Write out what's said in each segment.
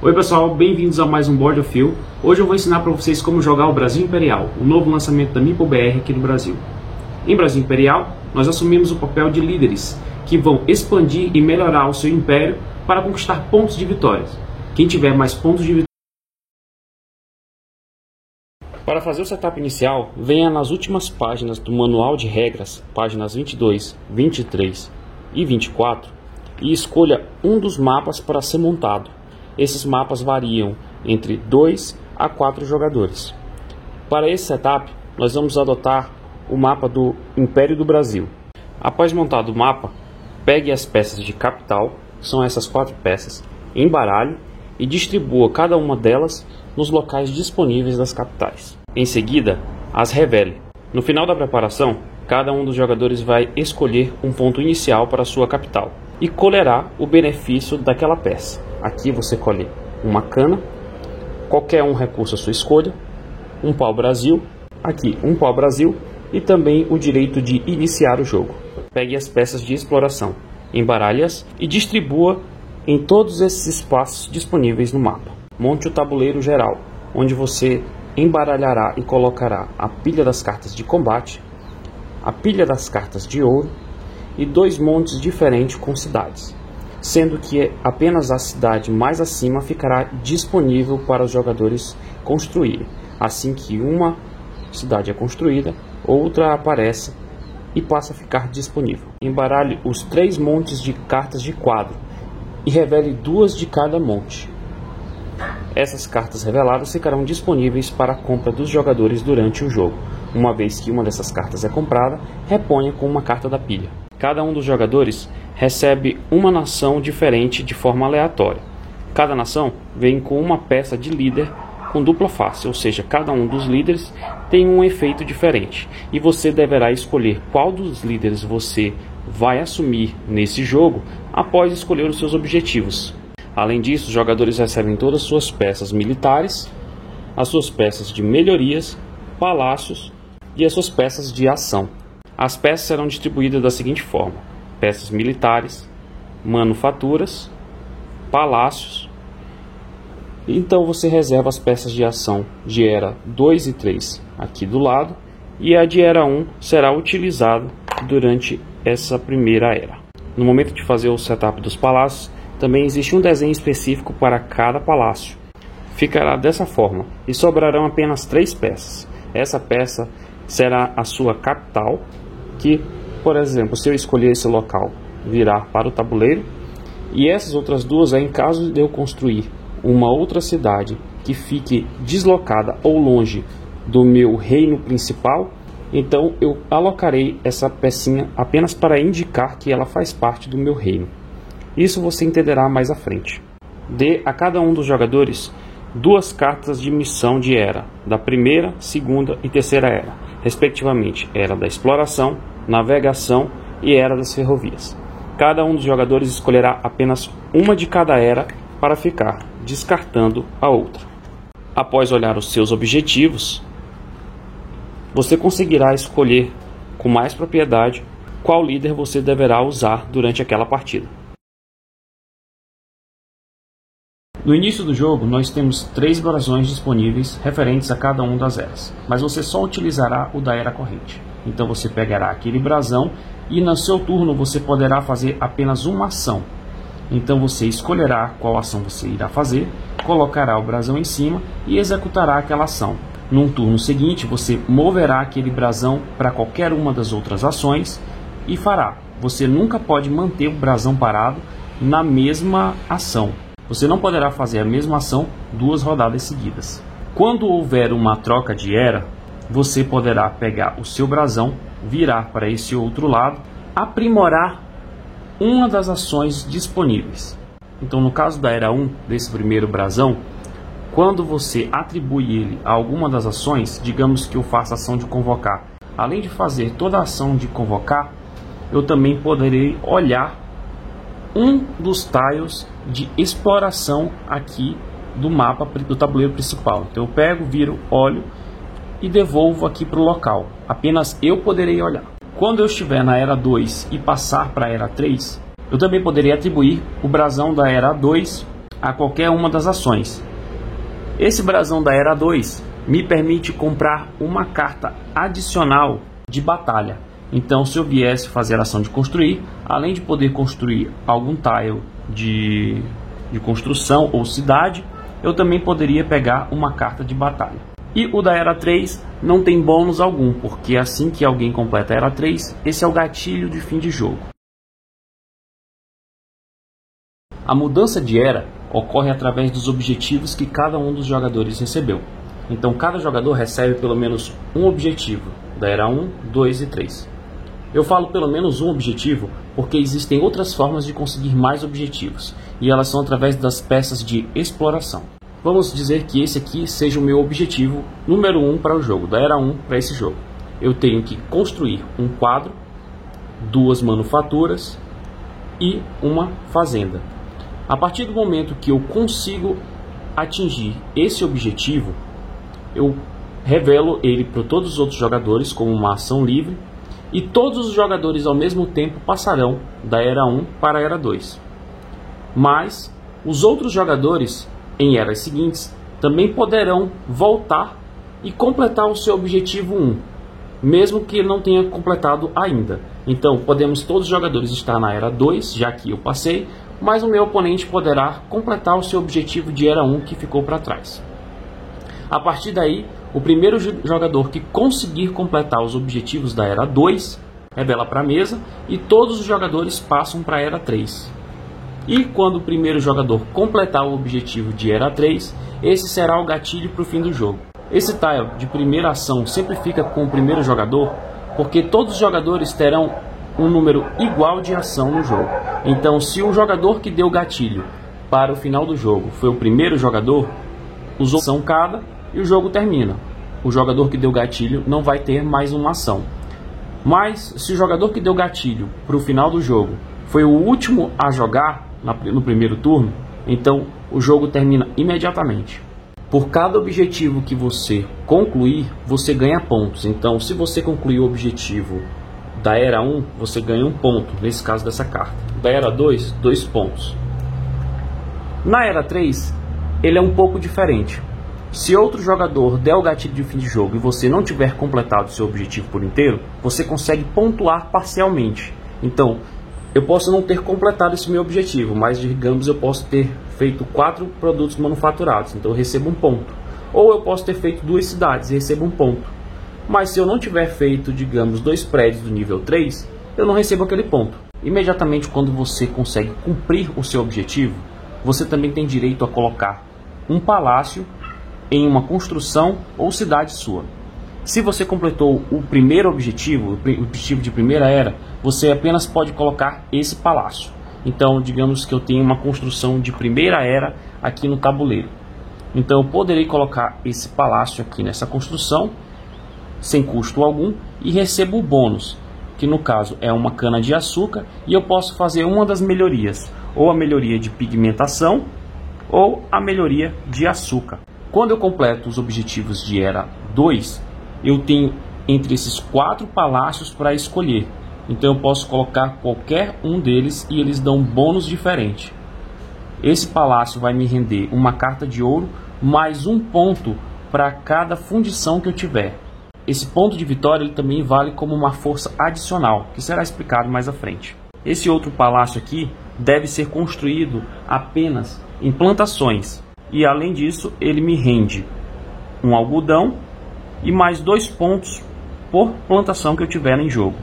Oi pessoal, bem-vindos a mais um Board of Fill. Hoje eu vou ensinar para vocês como jogar o Brasil Imperial, o novo lançamento da MeepleBR aqui no Brasil. Em Brasil Imperial, nós assumimos o papel de líderes, que vão expandir e melhorar o seu império para conquistar pontos de vitórias. Quem tiver mais pontos de vitória. Para fazer o setup inicial, venha nas últimas páginas do manual de regras, páginas 22, 23 e 24, e escolha um dos mapas para ser montado. Esses mapas variam entre 2 a 4 jogadores. Para esse setup, nós vamos adotar o mapa do Império do Brasil. Após montado o mapa, pegue as peças de capital, que são essas 4 peças, embaralhe e distribua cada uma delas nos locais disponíveis das capitais. Em seguida, as revele. No final da preparação, cada um dos jogadores vai escolher um ponto inicial para a sua capital e colherá o benefício daquela peça. Aqui você colhe uma cana, qualquer um recurso à sua escolha, um pau-brasil, aqui um pau-brasil e também o direito de iniciar o jogo. Pegue as peças de exploração, embaralhe-as e distribua em todos esses espaços disponíveis no mapa. Monte o tabuleiro geral, onde você embaralhará e colocará a pilha das cartas de combate, a pilha das cartas de ouro e 2 montes diferentes com cidades, sendo que apenas a cidade mais acima ficará disponível para os jogadores construírem. Assim que uma cidade é construída, outra aparece e passa a ficar disponível. Embaralhe os 3 montes de cartas de quadro e revele 2 de cada monte. Essas cartas reveladas ficarão disponíveis para a compra dos jogadores durante o jogo. Uma vez que uma dessas cartas é comprada, reponha com uma carta da pilha. Cada um dos jogadores recebe uma nação diferente de forma aleatória. Cada nação vem com uma peça de líder com dupla face, ou seja, cada um dos líderes tem um efeito diferente. E você deverá escolher qual dos líderes você vai assumir nesse jogo após escolher os seus objetivos. Além disso, os jogadores recebem todas as suas peças militares, as suas peças de melhorias, palácios e as suas peças de ação. As peças serão distribuídas da seguinte forma: peças militares, manufaturas, palácios. Então você reserva as peças de ação de era 2 e 3 aqui do lado, e a de era 1 será utilizada durante essa primeira era. No momento de fazer o setup dos palácios, também existe um desenho específico para cada palácio. Ficará dessa forma e sobrarão apenas 3 peças. Essa peça será a sua capital, que, por exemplo, se eu escolher esse local, virá para o tabuleiro. E essas outras 2 em caso de eu construir uma outra cidade que fique deslocada ou longe do meu reino principal, então eu alocarei essa pecinha apenas para indicar que ela faz parte do meu reino. Isso você entenderá mais à frente. Dê a cada um dos jogadores 2 cartas de missão de era, da primeira, segunda e terceira era, respectivamente era da exploração, navegação e era das ferrovias. Cada um dos jogadores escolherá apenas uma de cada era para ficar, descartando a outra. Após olhar os seus objetivos, você conseguirá escolher com mais propriedade qual líder você deverá usar durante aquela partida. No início do jogo, nós temos 3 brasões disponíveis referentes a cada uma das eras, mas você só utilizará o da era corrente. Então você pegará aquele brasão e no seu turno você poderá fazer apenas uma ação. Então você escolherá qual ação você irá fazer, colocará o brasão em cima e executará aquela ação. Num turno seguinte, você moverá aquele brasão para qualquer uma das outras ações e fará. Você nunca pode manter o brasão parado na mesma ação. Você não poderá fazer a mesma ação 2 rodadas seguidas. Quando houver uma troca de era, você poderá pegar o seu brasão, virar para esse outro lado, aprimorar uma das ações disponíveis. Então, no caso da era 1, desse primeiro brasão, quando você atribui ele a alguma das ações, digamos que eu faça a ação de convocar. Além de fazer toda a ação de convocar, eu também poderei olhar um dos tiles de exploração aqui do mapa do tabuleiro principal. Então eu pego, viro, olho e devolvo aqui para o local. Apenas eu poderei olhar. Quando eu estiver na era 2 e passar para a era 3, eu também poderei atribuir o brasão da era 2 a qualquer uma das ações. Esse brasão da Era 2 me permite comprar uma carta adicional de batalha. Então, se eu viesse fazer a ação de construir, além de poder construir algum tile de construção ou cidade, eu também poderia pegar uma carta de batalha. E o da Era 3 não tem bônus algum, porque assim que alguém completa a Era 3, esse é o gatilho de fim de jogo. A mudança de era ocorre através dos objetivos que cada um dos jogadores recebeu. Então cada jogador recebe pelo menos um objetivo, da Era 1, 2 e 3. Eu falo pelo menos um objetivo porque existem outras formas de conseguir mais objetivos, e elas são através das peças de exploração. Vamos dizer que esse aqui seja o meu objetivo número 1 para o jogo, da Era 1 para esse jogo. Eu tenho que construir um quadro, 2 manufaturas e uma fazenda. A partir do momento que eu consigo atingir esse objetivo, eu revelo ele para todos os outros jogadores como uma ação livre, e todos os jogadores ao mesmo tempo passarão da Era 1 para a Era 2. Mas os outros jogadores em eras seguintes também poderão voltar e completar o seu objetivo 1, mesmo que ele não tenha completado ainda. Então podemos todos os jogadores estar na Era 2, já que eu passei, mas o meu oponente poderá completar o seu objetivo de Era 1 que ficou para trás. A partir daí, o primeiro jogador que conseguir completar os objetivos da Era 2 revela para a mesa e todos os jogadores passam para a Era 3. E quando o primeiro jogador completar o objetivo de Era 3, esse será o gatilho para o fim do jogo. Esse tile de primeira ação sempre fica com o primeiro jogador, porque todos os jogadores terão um número igual de ação no jogo. Então, se o jogador que deu o gatilho para o final do jogo foi o primeiro jogador, usou ação cada e o jogo termina. O jogador que deu gatilho não vai ter mais uma ação. Mas, se o jogador que deu gatilho para o final do jogo foi o último a jogar no primeiro turno, então o jogo termina imediatamente. Por cada objetivo que você concluir, você ganha pontos. Então, se você concluir o objetivo da Era 1, você ganha 1 ponto, nesse caso dessa carta. Da Era 2, 2 pontos. Na Era 3, ele é um pouco diferente. Se outro jogador der o gatilho de fim de jogo e você não tiver completado seu objetivo por inteiro, você consegue pontuar parcialmente. Então, eu posso não ter completado esse meu objetivo, mas digamos eu posso ter feito 4 produtos manufaturados, então eu recebo 1 ponto. Ou eu posso ter feito 2 cidades e recebo 1 ponto. Mas se eu não tiver feito, digamos, 2 prédios do nível 3, eu não recebo aquele ponto. Imediatamente quando você consegue cumprir o seu objetivo, você também tem direito a colocar um palácio em uma construção ou cidade sua. Se você completou o primeiro objetivo, o objetivo de primeira era, você apenas pode colocar esse palácio. Então, digamos que eu tenho uma construção de primeira era aqui no tabuleiro. Então, eu poderei colocar esse palácio aqui nessa construção, sem custo algum, e recebo o bônus, que no caso é uma cana de açúcar, e eu posso fazer uma das melhorias, ou a melhoria de pigmentação, ou a melhoria de açúcar. Quando eu completo os objetivos de Era 2, eu tenho entre esses 4 palácios para escolher. Então eu posso colocar qualquer um deles e eles dão um bônus diferente. Esse palácio vai me render uma carta de ouro mais 1 ponto para cada fundição que eu tiver. Esse ponto de vitória ele também vale como uma força adicional, que será explicado mais à frente. Esse outro palácio aqui deve ser construído apenas em plantações. E além disso, ele me rende um algodão e mais 2 pontos por plantação que eu tiver em jogo.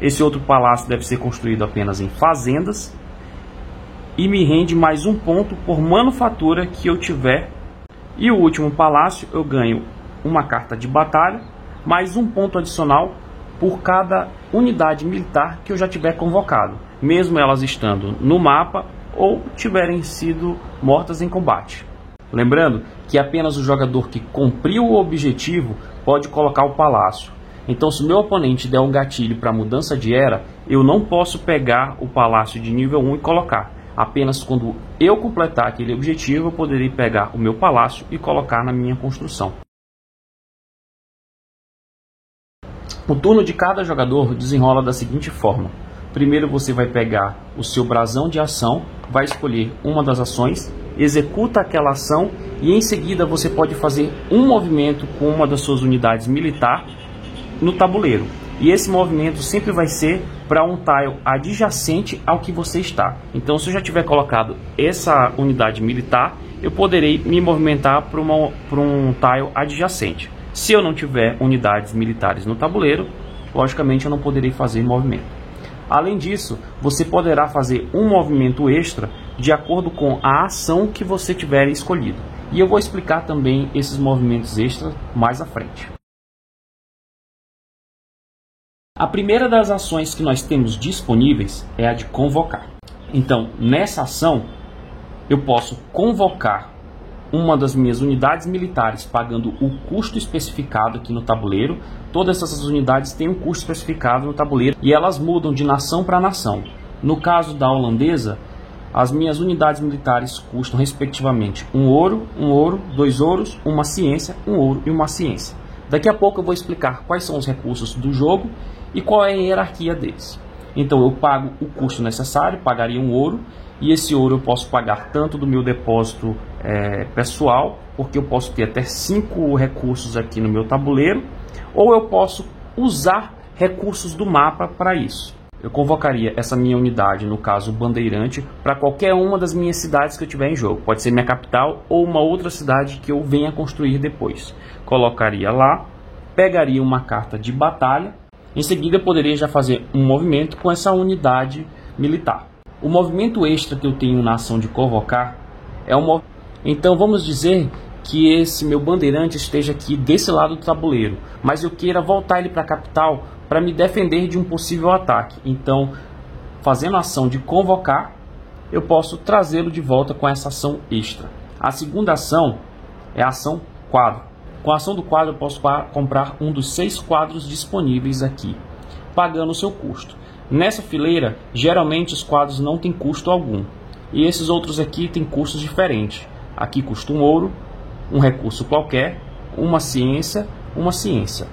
Esse outro palácio deve ser construído apenas em fazendas e me rende mais 1 ponto por manufatura que eu tiver. E o último palácio eu ganho uma carta de batalha, mais 1 ponto adicional por cada unidade militar que eu já tiver convocado, mesmo elas estando no mapa ou tiverem sido mortas em combate. Lembrando que apenas o jogador que cumpriu o objetivo pode colocar o palácio. Então, se o meu oponente der um gatilho para mudança de era, eu não posso pegar o palácio de nível 1 e colocar. Apenas quando eu completar aquele objetivo, eu poderei pegar o meu palácio e colocar na minha construção. O turno de cada jogador desenrola da seguinte forma. Primeiro você vai pegar o seu brasão de ação, vai escolher uma das ações. executa aquela ação e em seguida você pode fazer um movimento com uma das suas unidades militar no tabuleiro. E esse movimento sempre vai ser para um tile adjacente ao que você está. Então, se eu já tiver colocado essa unidade militar, eu poderei me movimentar para um tile adjacente. Se eu não tiver unidades militares no tabuleiro, logicamente eu não poderei fazer movimento. Além disso, você poderá fazer um movimento extra de acordo com a ação que você tiver escolhido. E eu vou explicar também esses movimentos extras mais à frente. A primeira das ações que nós temos disponíveis é a de convocar. Então, nessa ação, eu posso convocar uma das minhas unidades militares pagando o custo especificado aqui no tabuleiro. Todas essas unidades têm um custo especificado no tabuleiro e elas mudam de nação para nação. No caso da holandesa, as minhas unidades militares custam respectivamente 1 ouro, 2 ouros, uma ciência, 1 ouro e uma ciência. Daqui a pouco eu vou explicar quais são os recursos do jogo e qual é a hierarquia deles. Então eu pago o custo necessário, pagaria 1 ouro, e esse ouro eu posso pagar tanto do meu depósito pessoal, porque eu posso ter até 5 recursos aqui no meu tabuleiro, ou eu posso usar recursos do mapa para isso. Eu convocaria essa minha unidade, no caso o bandeirante, para qualquer uma das minhas cidades que eu tiver em jogo. Pode ser minha capital ou uma outra cidade que eu venha construir depois. Colocaria lá, pegaria uma carta de batalha. Em seguida, eu poderia já fazer um movimento com essa unidade militar. O movimento extra que eu tenho na ação de convocar é um movimento. Então, vamos dizer que esse meu bandeirante esteja aqui desse lado do tabuleiro, mas eu queira voltar ele para a capital para me defender de um possível ataque. Então, fazendo a ação de convocar, eu posso trazê-lo de volta com essa ação extra. A segunda ação é a ação quadro. Com a ação do quadro, eu posso comprar um dos 6 quadros disponíveis aqui, pagando o seu custo. Nessa fileira, geralmente os quadros não têm custo algum. E esses outros aqui têm custos diferentes. Aqui custa 1 ouro, um recurso qualquer, uma ciência, uma ciência.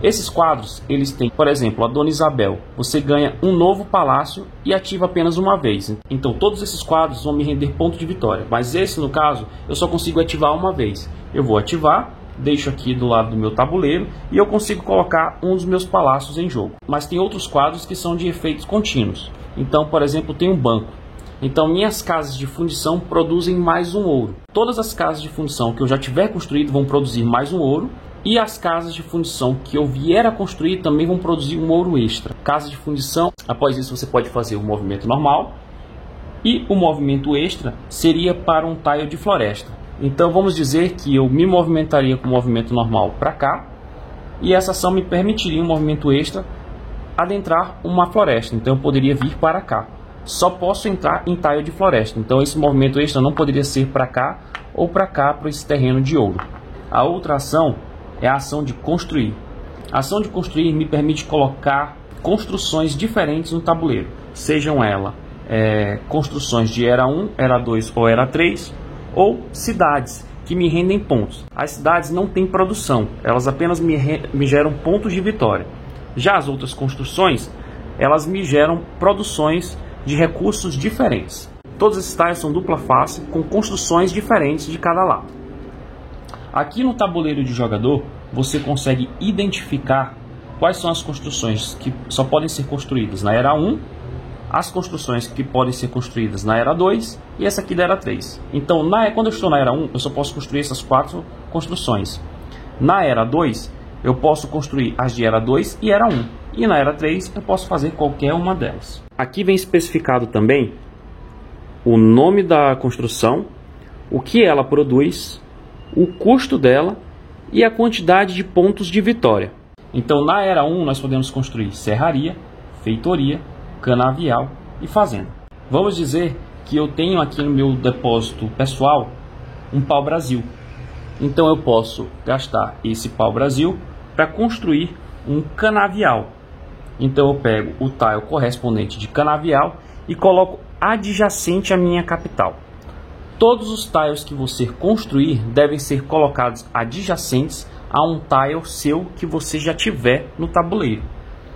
Esses quadros, eles têm, por exemplo, a Dona Isabel. Você ganha um novo palácio e ativa apenas uma vez. Então todos esses quadros vão me render ponto de vitória. Mas esse, no caso, eu só consigo ativar uma vez. Eu vou ativar, deixo aqui do lado do meu tabuleiro e eu consigo colocar um dos meus palácios em jogo. Mas tem outros quadros que são de efeitos contínuos. Então, por exemplo, tem um banco. Então, minhas casas de fundição produzem mais 1 ouro. Todas as casas de fundição que eu já tiver construído vão produzir mais 1 ouro. E as casas de fundição que eu vier a construir também vão produzir 1 ouro extra. Casa de fundição, após isso você pode fazer o movimento normal. E o movimento extra seria para um tile de floresta. Então vamos dizer que eu me movimentaria com o movimento normal para cá. E essa ação me permitiria um movimento extra adentrar uma floresta. Então eu poderia vir para cá. Só posso entrar em tile de floresta. Então esse movimento extra não poderia ser para cá ou para cá, para esse terreno de ouro. A outra ação é a ação de construir. A ação de construir me permite colocar construções diferentes no tabuleiro. Sejam elas construções de Era 1, Era 2 ou Era 3, ou cidades que me rendem pontos. As cidades não têm produção, elas apenas me geram pontos de vitória. Já as outras construções, elas me geram produções de recursos diferentes. Todos esses tiles são dupla face, com construções diferentes de cada lado. Aqui no tabuleiro de jogador, você consegue identificar quais são as construções que só podem ser construídas na Era 1, as construções que podem ser construídas na Era 2 e essa aqui da Era 3. Então, quando eu estou na Era 1, eu só posso construir essas 4 construções. Na Era 2, eu posso construir as de Era 2 e Era 1. E na Era 3, eu posso fazer qualquer uma delas. Aqui vem especificado também o nome da construção, o que ela produz, o custo dela e a quantidade de pontos de vitória. Então, na Era 1, nós podemos construir serraria, feitoria, canavial e fazenda. Vamos dizer que eu tenho aqui no meu depósito pessoal um pau-brasil. Então, eu posso gastar esse pau-brasil para construir um canavial. Então, eu pego o tile correspondente de canavial e coloco adjacente à minha capital. Todos os tiles que você construir devem ser colocados adjacentes a um tile seu que você já tiver no tabuleiro.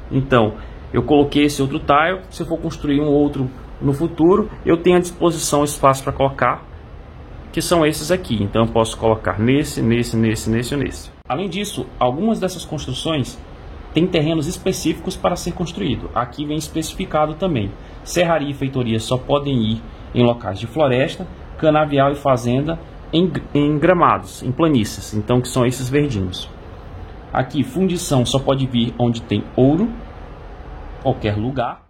Então, eu coloquei esse outro tile. Se eu for construir um outro no futuro, eu tenho à disposição espaço para colocar que são esses aqui. Então eu posso colocar nesse ou nesse. Além disso, algumas dessas construções têm terrenos específicos para ser construído. Aqui vem especificado também. Serraria e feitoria só podem ir em locais de floresta, canavial e fazenda em gramados, em planícies, então que são esses verdinhos. Aqui, fundição só pode vir onde tem ouro, qualquer lugar.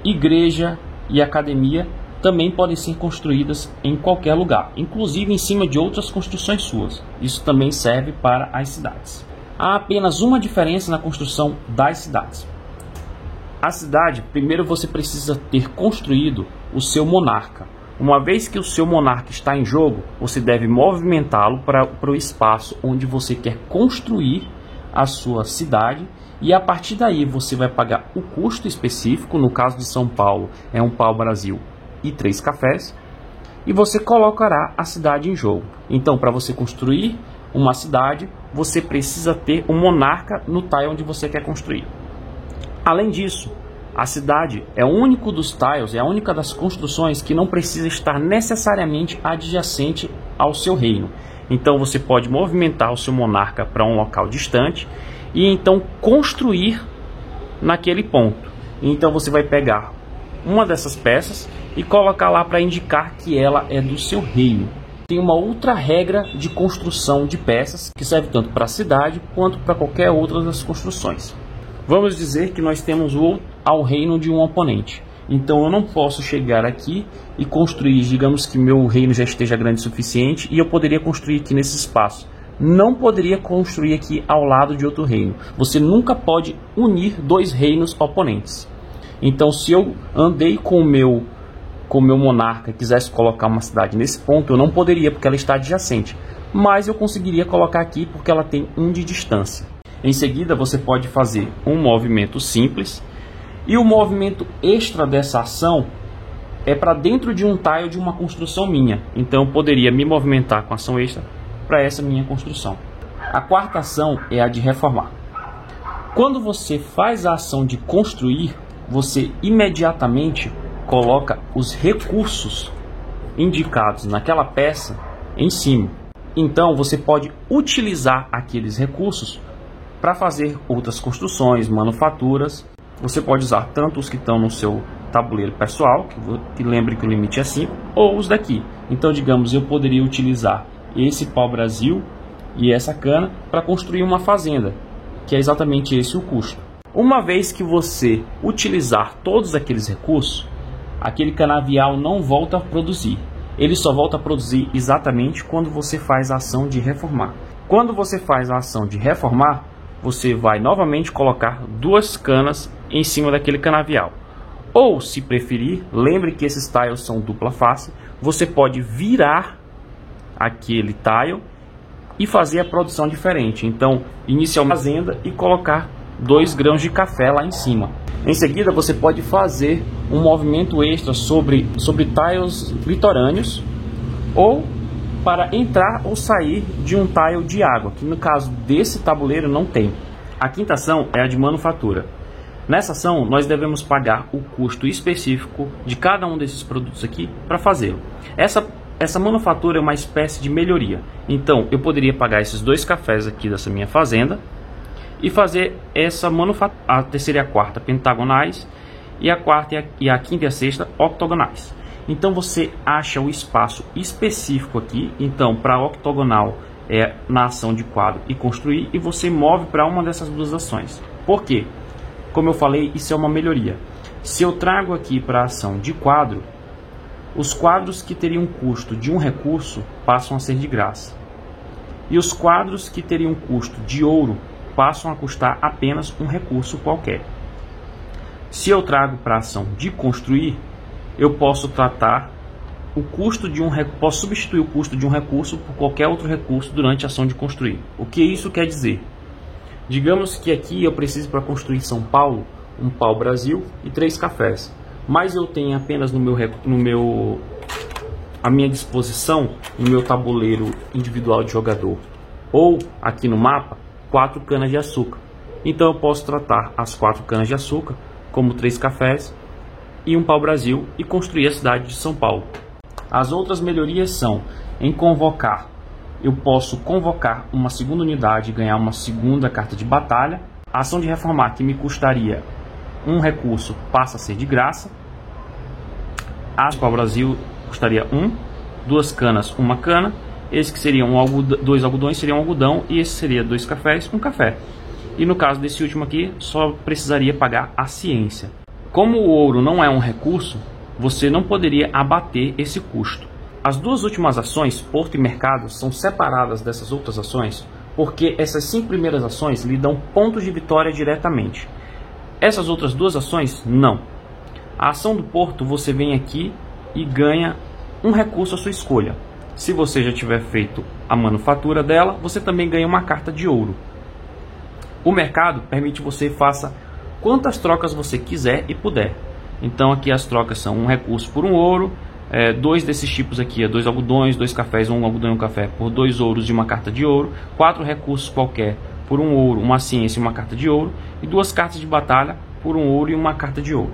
Igreja e academia também podem ser construídas em qualquer lugar, inclusive em cima de outras construções suas. Isso também serve para as cidades. Há apenas uma diferença na construção das cidades. A cidade, primeiro você precisa ter construído o seu monarca. Uma vez que o seu monarca está em jogo, você deve movimentá-lo para o espaço onde você quer construir a sua cidade, e a partir daí você vai pagar o custo específico. No caso de São Paulo é um pau-brasil e 3 cafés, e você colocará a cidade em jogo. Então, para você construir uma cidade, você precisa ter um monarca no tile onde você quer construir. Além disso, a cidade é o único dos tiles, é a única das construções que não precisa estar necessariamente adjacente ao seu reino. Então você pode movimentar o seu monarca para um local distante e então construir naquele ponto. Então você vai pegar uma dessas peças e colocar lá para indicar que ela é do seu reino. Tem uma outra regra de construção de peças que serve tanto para a cidade quanto para qualquer outra das construções. Vamos dizer que nós temos ao reino de um oponente. Então eu não posso chegar aqui e construir, digamos que meu reino já esteja grande o suficiente e eu poderia construir aqui nesse espaço. Não poderia construir aqui ao lado de outro reino. Você nunca pode unir 2 reinos oponentes. Então se eu andei com o meu monarca e quisesse colocar uma cidade nesse ponto, eu não poderia porque ela está adjacente. Mas eu conseguiria colocar aqui porque ela tem 1 de distância. Em seguida, você pode fazer um movimento simples, e o movimento extra dessa ação é para dentro de um tile de uma construção minha. Então, eu poderia me movimentar com ação extra para essa minha construção. A quarta ação é a de reformar. Quando você faz a ação de construir, você imediatamente coloca os recursos indicados naquela peça em cima. Então, você pode utilizar aqueles recursos para fazer outras construções, manufaturas. Você pode usar tanto os que estão no seu tabuleiro pessoal, que lembre que o limite é 5, ou os daqui. Então, digamos, eu poderia utilizar esse pau-brasil e essa cana para construir uma fazenda, que é exatamente esse o custo. Uma vez que você utilizar todos aqueles recursos, aquele canavial não volta a produzir. Ele só volta a produzir exatamente quando você faz a ação de reformar. Quando você faz a ação de reformar, você vai novamente colocar 2 canas em cima daquele canavial. Ou, se preferir, lembre que esses tiles são dupla face, você pode virar aquele tile e fazer a produção diferente. Então, inicialmente fazenda e colocar 2 grãos de café lá em cima. Em seguida, você pode fazer um movimento extra sobre tiles litorâneos, ou para entrar ou sair de um tile de água, que no caso desse tabuleiro não tem. A quinta ação é a de manufatura. Nessa ação, nós devemos pagar o custo específico de cada um desses produtos aqui para fazê-lo. Essa manufatura é uma espécie de melhoria. Então, eu poderia pagar esses 2 cafés aqui dessa minha fazenda e fazer essa manufatura, a terceira e a quarta pentagonais, e a quarta e a quinta e a sexta octogonais. Então você acha o espaço específico aqui. Então, para octogonal é na ação de quadro e construir, e você move para uma dessas 2 ações. Por quê? Como eu falei, isso é uma melhoria. Se eu trago aqui para a ação de quadro, os quadros que teriam custo de um recurso passam a ser de graça. E os quadros que teriam custo de ouro passam a custar apenas um recurso qualquer. Se eu trago para a ação de construir, eu posso tratar o custo de posso substituir o custo de um recurso por qualquer outro recurso durante a ação de construir. O que isso quer dizer? Digamos que aqui eu preciso, para construir São Paulo, um pau-brasil e 3 cafés. Mas eu tenho apenas à minha disposição, no meu tabuleiro individual de jogador, ou aqui no mapa, 4 canas de açúcar. Então eu posso tratar as 4 canas de açúcar como 3 cafés e um pau-brasil e construir a cidade de São Paulo. As outras melhorias são Em convocar, eu posso convocar uma segunda unidade e ganhar uma segunda carta de batalha. A ação de reformar, que me custaria um recurso, passa a ser de graça. A pau-brasil custaria 1, 2 canas, 1 cana. Esse que seria 2 algodões seria um algodão, e esse seria 2 cafés, 1 café. E no caso desse último aqui, só precisaria pagar a ciência. Como o ouro não é um recurso, você não poderia abater esse custo. As duas últimas ações, Porto e Mercado, são separadas dessas outras ações, porque essas 5 primeiras ações lhe dão pontos de vitória diretamente. Essas outras duas ações, não. A ação do Porto, você vem aqui e ganha um recurso à sua escolha. Se você já tiver feito a manufatura dela, você também ganha uma carta de ouro. O mercado permite você faça quantas trocas você quiser e puder. Então aqui as trocas são um recurso por um ouro, 2 desses tipos aqui, 2 algodões, 2 cafés, um algodão e um café por 2 ouros e uma carta de ouro, 4 recursos qualquer por um ouro, uma ciência e uma carta de ouro, e 2 cartas de batalha por um ouro e uma carta de ouro.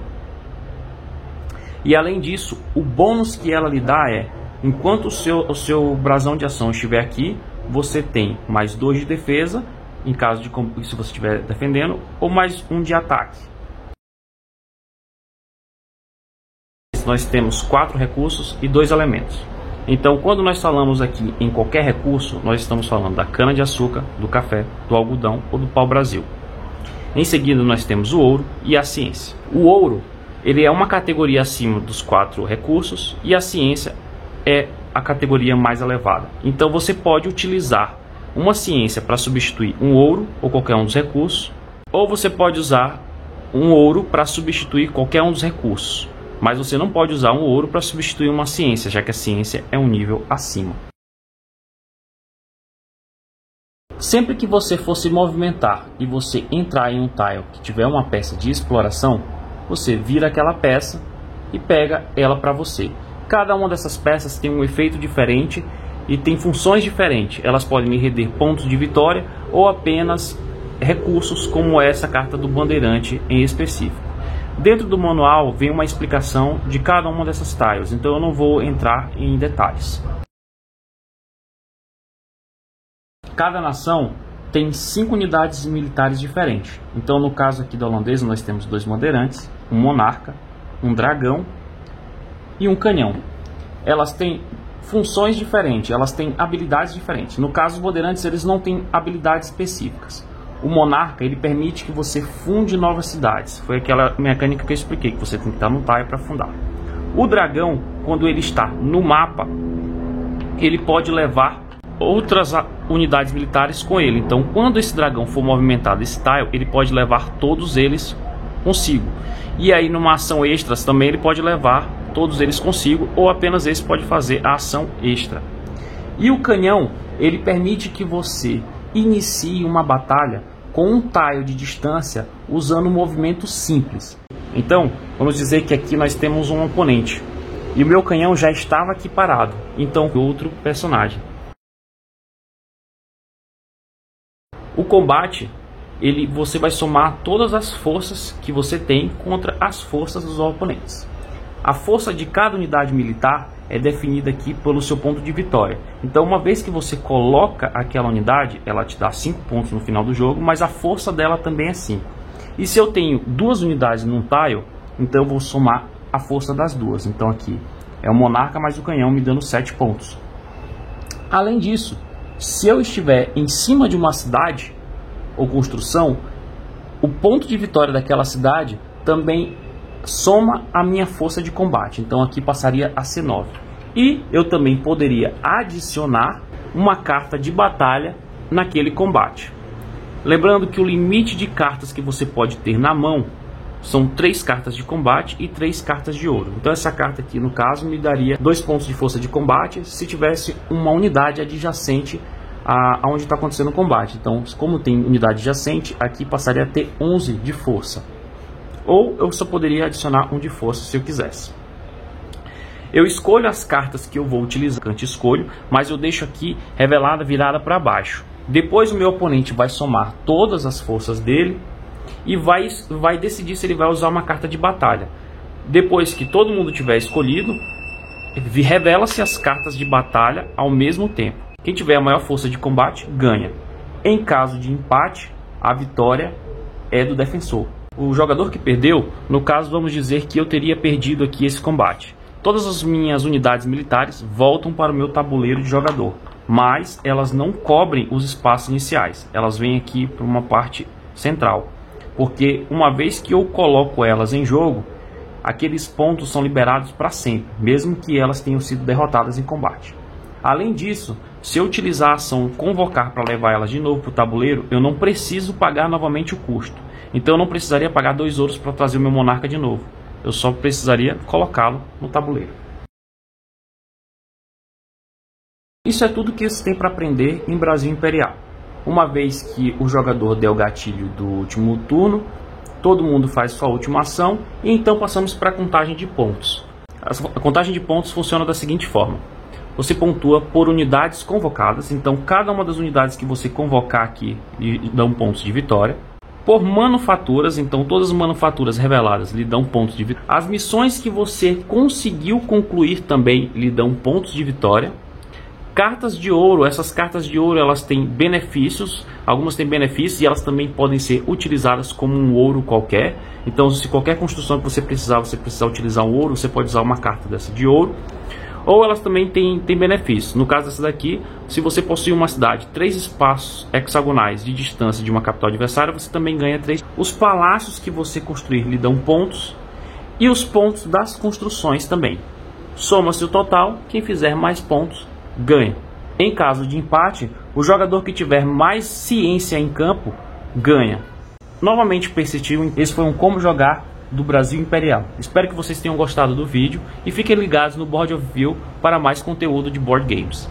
E além disso, o bônus que ela lhe dá é, enquanto o seu brasão de ação estiver aqui, você tem mais 2 de defesa, em caso de se você estiver defendendo, ou mais 1 de ataque. Nós temos 4 recursos e 2 elementos. Então, quando nós falamos aqui em qualquer recurso, nós estamos falando da cana-de-açúcar, do café, do algodão ou do pau-brasil. Em seguida, nós temos o ouro e a ciência. O ouro, ele é uma categoria acima dos 4 recursos, e a ciência é a categoria mais elevada. Então, você pode utilizar uma ciência para substituir um ouro ou qualquer um dos recursos, ou você pode usar um ouro para substituir qualquer um dos recursos. Mas você não pode usar um ouro para substituir uma ciência, já que a ciência é um nível acima. Sempre que você for se movimentar e você entrar em um tile que tiver uma peça de exploração, você vira aquela peça e pega ela para você. Cada uma dessas peças tem um efeito diferente e tem funções diferentes. Elas podem lhe render pontos de vitória ou apenas recursos, como essa carta do bandeirante em específico. Dentro do manual vem uma explicação de cada uma dessas tiles, então eu não vou entrar em detalhes. Cada nação tem 5 unidades militares diferentes. Então no caso aqui da holandesa nós temos 2 bandeirantes, um monarca, um dragão e um canhão. Elas têm funções diferentes, elas têm habilidades diferentes. No caso dos bandeirantes, eles não têm habilidades específicas. O monarca, ele permite que você funde novas cidades. Foi aquela mecânica que eu expliquei, que você tem que estar no tile para fundar. O dragão, quando ele está no mapa, ele pode levar outras unidades militares com ele. Então, quando esse dragão for movimentado esse tile, ele pode levar todos eles consigo. E aí, numa ação extras, também ele pode levar todos eles consigo, ou apenas esse pode fazer a ação extra. E o canhão, ele permite que você inicie uma batalha com um tile de distância usando um movimento simples. Então, vamos dizer que aqui nós temos um oponente e o meu canhão já estava aqui parado, então outro personagem. O combate, você vai somar todas as forças que você tem contra as forças dos oponentes. A força de cada unidade militar é definida aqui pelo seu ponto de vitória. Então, uma vez que você coloca aquela unidade, ela te dá 5 pontos no final do jogo, mas a força dela também é 5. E se eu tenho 2 unidades num tile, então eu vou somar a força das duas. Então aqui é o monarca mais o canhão me dando 7 pontos. Além disso, se eu estiver em cima de uma cidade ou construção, o ponto de vitória daquela cidade também soma a minha força de combate. Então aqui passaria a ser 9. E eu também poderia adicionar uma carta de batalha naquele combate. Lembrando que o limite de cartas que você pode ter na mão são 3 cartas de combate e 3 cartas de ouro. Então essa carta aqui, no caso, me daria 2 pontos de força de combate se tivesse uma unidade adjacente aonde está acontecendo o combate. Então, como tem unidade adjacente, aqui passaria a ter 11 de força. Ou eu só poderia adicionar 1 de força se eu quisesse. Eu escolho as cartas que eu vou utilizar, escolho, mas eu deixo aqui revelada, virada para baixo. Depois o meu oponente vai somar todas as forças dele e vai decidir se ele vai usar uma carta de batalha. Depois que todo mundo tiver escolhido, revela-se as cartas de batalha ao mesmo tempo. Quem tiver a maior força de combate ganha. Em caso de empate, a vitória é do defensor. O jogador que perdeu, no caso vamos dizer que eu teria perdido aqui esse combate. Todas as minhas unidades militares voltam para o meu tabuleiro de jogador, mas elas não cobrem os espaços iniciais. Elas vêm aqui para uma parte central, porque uma vez que eu coloco elas em jogo, aqueles pontos são liberados para sempre, mesmo que elas tenham sido derrotadas em combate. Além disso, se eu utilizar a ação convocar para levar elas de novo para o tabuleiro, eu não preciso pagar novamente o custo. Então eu não precisaria pagar 2 ouros para trazer o meu monarca de novo. Eu só precisaria colocá-lo no tabuleiro. Isso é tudo que você tem para aprender em Brasil Imperial. Uma vez que o jogador der o gatilho do último turno, todo mundo faz sua última ação e então passamos para a contagem de pontos. A contagem de pontos funciona da seguinte forma. Você pontua por unidades convocadas, então cada uma das unidades que você convocar aqui lhe dão pontos de vitória. Por manufaturas, então todas as manufaturas reveladas lhe dão pontos de vitória. As missões que você conseguiu concluir também lhe dão pontos de vitória. Cartas de ouro, essas cartas de ouro elas têm benefícios, algumas têm benefícios e elas também podem ser utilizadas como um ouro qualquer. Então se qualquer construção que você precisar utilizar um ouro, você pode usar uma carta dessa de ouro. Ou elas também têm benefícios. No caso dessa daqui, se você possui uma cidade 3 espaços hexagonais de distância de uma capital adversária, você também ganha 3. Os palácios que você construir lhe dão pontos. E os pontos das construções também. Soma-se o total, quem fizer mais pontos ganha. Em caso de empate, o jogador que tiver mais ciência em campo ganha. Novamente persistiu, esse foi um como jogar do Brasil Imperial. Espero que vocês tenham gostado do vídeo e fiquem ligados no Board of View para mais conteúdo de board games.